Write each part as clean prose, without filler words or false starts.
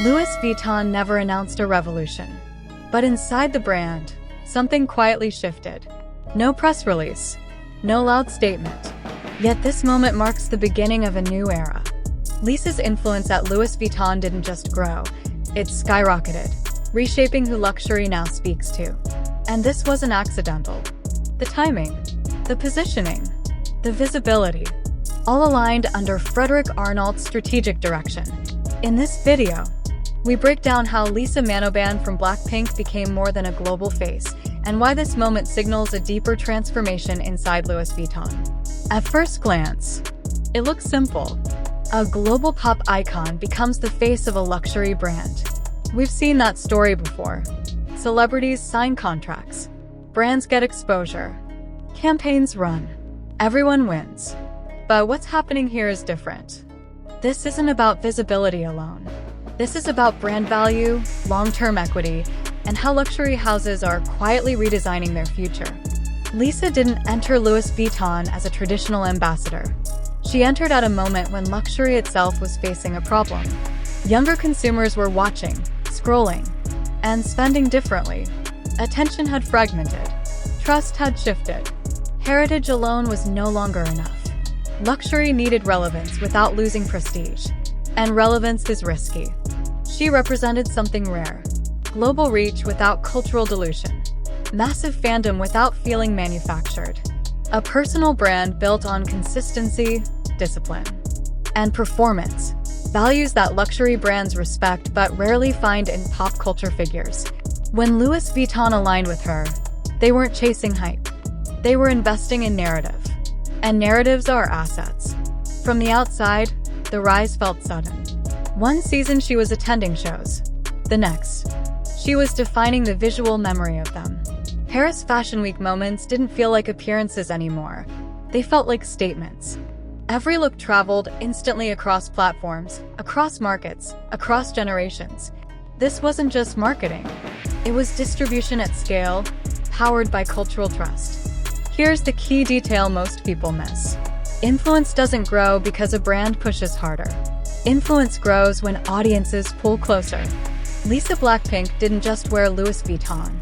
Louis Vuitton never announced a revolution. But inside the brand, something quietly shifted. No press release, no loud statement. Yet this moment marks the beginning of a new era. Lisa's influence at Louis Vuitton didn't just grow, it skyrocketed, reshaping who luxury now speaks to. And this wasn't accidental. The timing, the positioning, the visibility, all aligned under Frédéric Arnault's strategic direction. In this video, we break down how Lisa Manoband from Blackpink became more than a global face, and why this moment signals a deeper transformation inside Louis Vuitton. At first glance, it looks simple. A global pop icon becomes the face of a luxury brand. We've seen that story before. Celebrities sign contracts, brands get exposure, campaigns run, everyone wins. But what's happening here is different. This isn't about visibility alone. This is about brand value, long-term equity, and how luxury houses are quietly redesigning their future. Lisa didn't enter Louis Vuitton as a traditional ambassador. She entered at a moment when luxury itself was facing a problem. Younger consumers were watching, scrolling, and spending differently. Attention had fragmented. Trust had shifted. Heritage alone was no longer enough. Luxury needed relevance without losing prestige. And relevance is risky. She represented something rare. Global reach without cultural dilution. Massive fandom without feeling manufactured. A personal brand built on consistency, discipline, and performance. Values that luxury brands respect but rarely find in pop culture figures. When Louis Vuitton aligned with her, they weren't chasing hype. They were investing in narrative. And narratives are assets. From the outside, the rise felt sudden. One season she was attending shows. The next, she was defining the visual memory of them. Paris Fashion Week moments didn't feel like appearances anymore. They felt like statements. Every look traveled instantly across platforms, across markets, across generations. This wasn't just marketing. It was distribution at scale, powered by cultural trust. Here's the key detail most people miss. Influence doesn't grow because a brand pushes harder. Influence grows when audiences pull closer. Lisa Blackpink didn't just wear Louis Vuitton.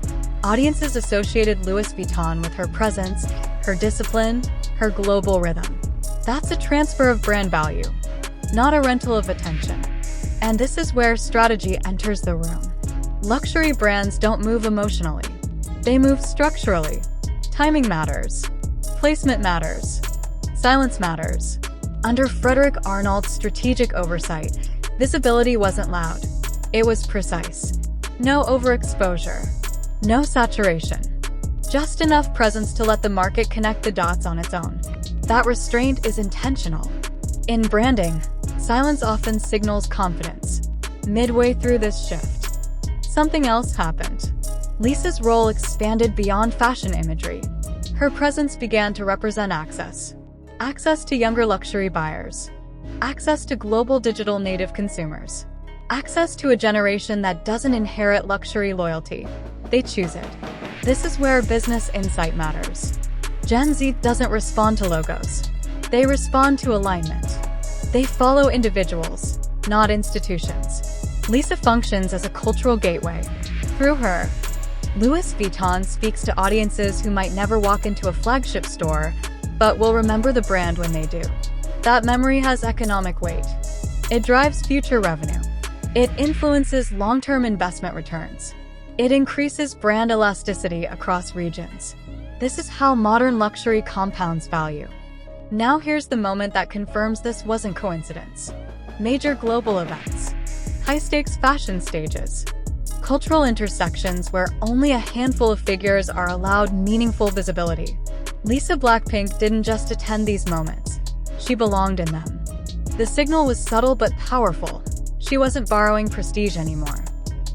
Audiences associated Louis Vuitton with her presence, her discipline, her global rhythm. That's a transfer of brand value, not a rental of attention. And this is where strategy enters the room. Luxury brands don't move emotionally. They move structurally. Timing matters. Placement matters. Silence matters. Under Frédéric Arnault's strategic oversight, visibility wasn't loud. It was precise. No overexposure. No saturation. Just enough presence to let the market connect the dots on its own. That restraint is intentional. In branding, silence often signals confidence. Midway through this shift, something else happened. Lisa's role expanded beyond fashion imagery. Her presence began to represent access. Access to younger luxury buyers. Access to global digital native consumers. Access to a generation that doesn't inherit luxury loyalty. They choose it. This is where business insight matters. Gen Z doesn't respond to logos. They respond to alignment. They follow individuals, not institutions. Lisa functions as a cultural gateway. Through her, Louis Vuitton speaks to audiences who might never walk into a flagship store, but will remember the brand when they do. That memory has economic weight. It drives future revenue. It influences long-term investment returns. It increases brand elasticity across regions. This is how modern luxury compounds value. Now here's the moment that confirms this wasn't coincidence. Major global events. High-stakes fashion stages. Cultural intersections where only a handful of figures are allowed meaningful visibility. Lisa Blackpink didn't just attend these moments. She belonged in them. The signal was subtle but powerful. She wasn't borrowing prestige anymore.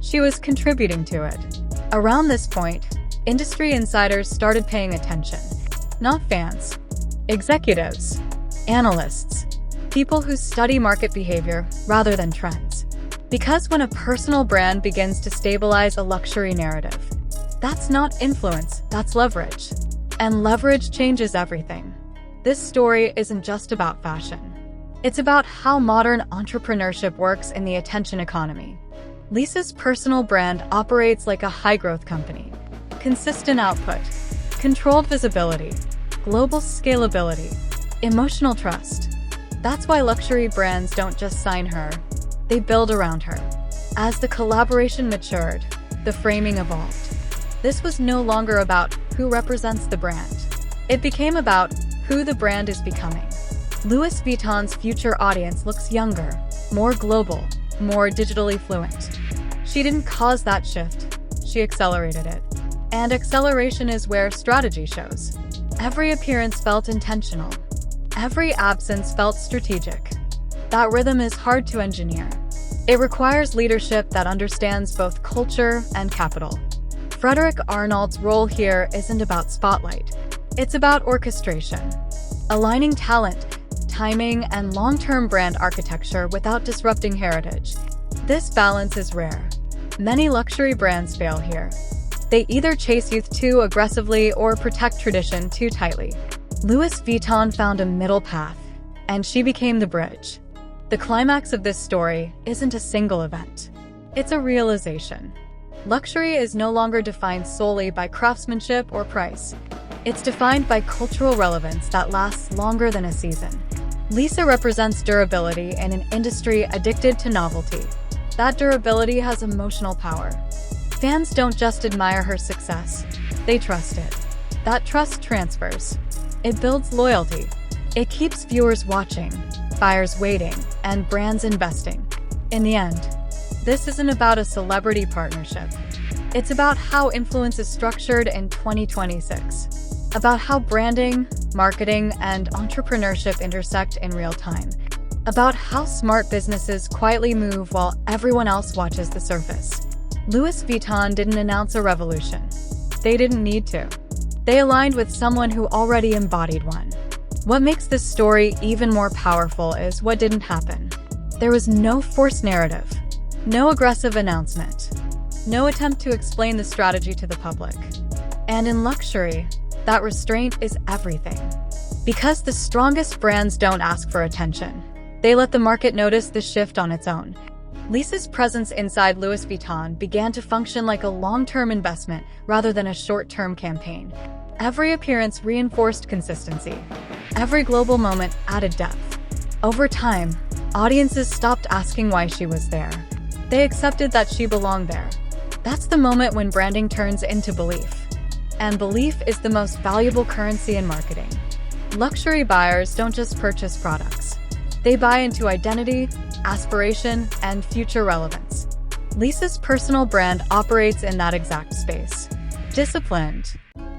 She was contributing to it. Around this point, industry insiders started paying attention. Not fans. Executives. Analysts. People who study market behavior rather than trends. Because when a personal brand begins to stabilize a luxury narrative, that's not influence, that's leverage. And leverage changes everything. This story isn't just about fashion. It's about how modern entrepreneurship works in the attention economy. Lisa's personal brand operates like a high-growth company. Consistent output, controlled visibility, global scalability, emotional trust. That's why luxury brands don't just sign her, they build around her. As the collaboration matured, the framing evolved. This was no longer about who represents the brand. It became about who the brand is becoming. Louis Vuitton's future audience looks younger, more global, more digitally fluent. She didn't cause that shift, she accelerated it. And acceleration is where strategy shows. Every appearance felt intentional. Every absence felt strategic. That rhythm is hard to engineer. It requires leadership that understands both culture and capital. Frédéric Arnault's role here isn't about spotlight. It's about orchestration, aligning talent, timing, and long-term brand architecture without disrupting heritage. This balance is rare. Many luxury brands fail here. They either chase youth too aggressively or protect tradition too tightly. Louis Vuitton found a middle path, and she became the bridge. The climax of this story isn't a single event. It's a realization. Luxury is no longer defined solely by craftsmanship or price. It's defined by cultural relevance that lasts longer than a season. Lisa represents durability in an industry addicted to novelty. That durability has emotional power. Fans don't just admire her success, they trust it. That trust transfers. It builds loyalty. It keeps viewers watching, buyers waiting, and brands investing. In the end, this isn't about a celebrity partnership. It's about how influence is structured in 2026. About how branding, marketing, and entrepreneurship intersect in real time. About how smart businesses quietly move while everyone else watches the surface. Louis Vuitton didn't announce a revolution. They didn't need to. They aligned with someone who already embodied one. What makes this story even more powerful is what didn't happen. There was no forced narrative, no aggressive announcement, no attempt to explain the strategy to the public. And in luxury, that restraint is everything. Because the strongest brands don't ask for attention. They let the market notice the shift on its own. Lisa's presence inside Louis Vuitton began to function like a long-term investment rather than a short-term campaign. Every appearance reinforced consistency. Every global moment added depth. Over time, audiences stopped asking why she was there. They accepted that she belonged there. That's the moment when branding turns into belief. And belief is the most valuable currency in marketing. Luxury buyers don't just purchase products. They buy into identity, aspiration, and future relevance. Lisa's personal brand operates in that exact space. Disciplined,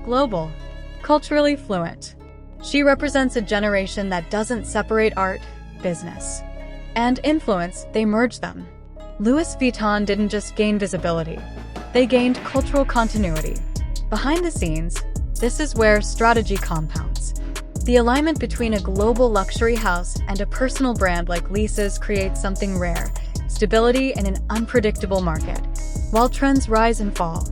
global, culturally fluent. She represents a generation that doesn't separate art, business, and influence, they merge them. Louis Vuitton didn't just gain visibility. They gained cultural continuity. Behind the scenes, this is where strategy compounds. The alignment between a global luxury house and a personal brand like Lisa's creates something rare, stability in an unpredictable market. While trends rise and fall,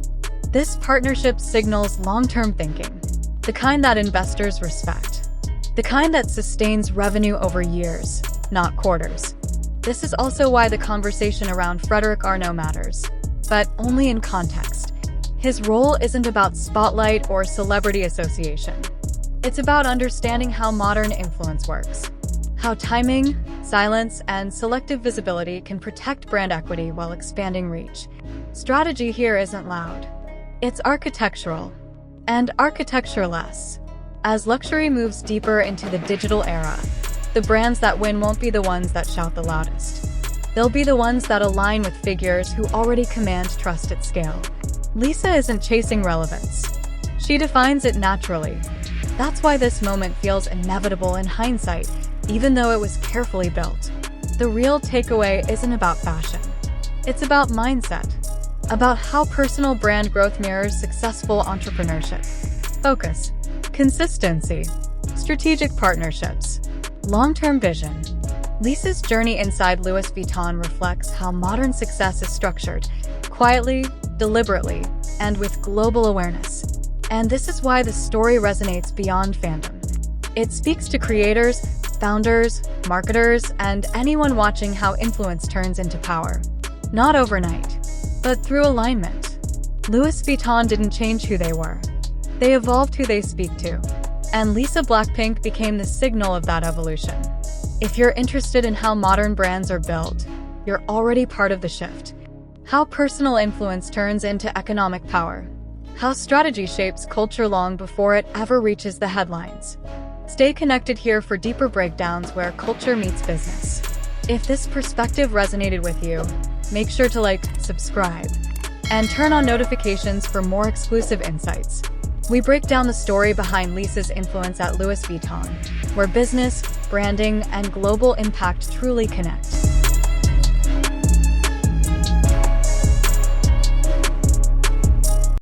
this partnership signals long-term thinking, the kind that investors respect, the kind that sustains revenue over years, not quarters. This is also why the conversation around Frédéric Arnault matters, but only in context. His role isn't about spotlight or celebrity association. It's about understanding how modern influence works, how timing, silence, and selective visibility can protect brand equity while expanding reach. Strategy here isn't loud. It's architectural, and architecture-less. As luxury moves deeper into the digital era, the brands that win won't be the ones that shout the loudest. They'll be the ones that align with figures who already command trust at scale. Lisa isn't chasing relevance. She defines it naturally. That's why this moment feels inevitable in hindsight, even though it was carefully built. The real takeaway isn't about fashion. It's about mindset, about how personal brand growth mirrors successful entrepreneurship. Focus, consistency, strategic partnerships, long-term vision. Lisa's journey inside Louis Vuitton reflects how modern success is structured, quietly, deliberately, and with global awareness. And this is why the story resonates beyond fandom. It speaks to creators, founders, marketers, and anyone watching how influence turns into power. Not overnight, but through alignment. Louis Vuitton didn't change who they were. They evolved who they speak to. And Lisa Blackpink became the signal of that evolution. If you're interested in how modern brands are built, you're already part of the shift. How personal influence turns into economic power. How strategy shapes culture long before it ever reaches the headlines. Stay connected here for deeper breakdowns where culture meets business. If this perspective resonated with you, make sure to like, subscribe, and turn on notifications for more exclusive insights. We break down the story behind Lisa's influence at Louis Vuitton, where business, branding, and global impact truly connect.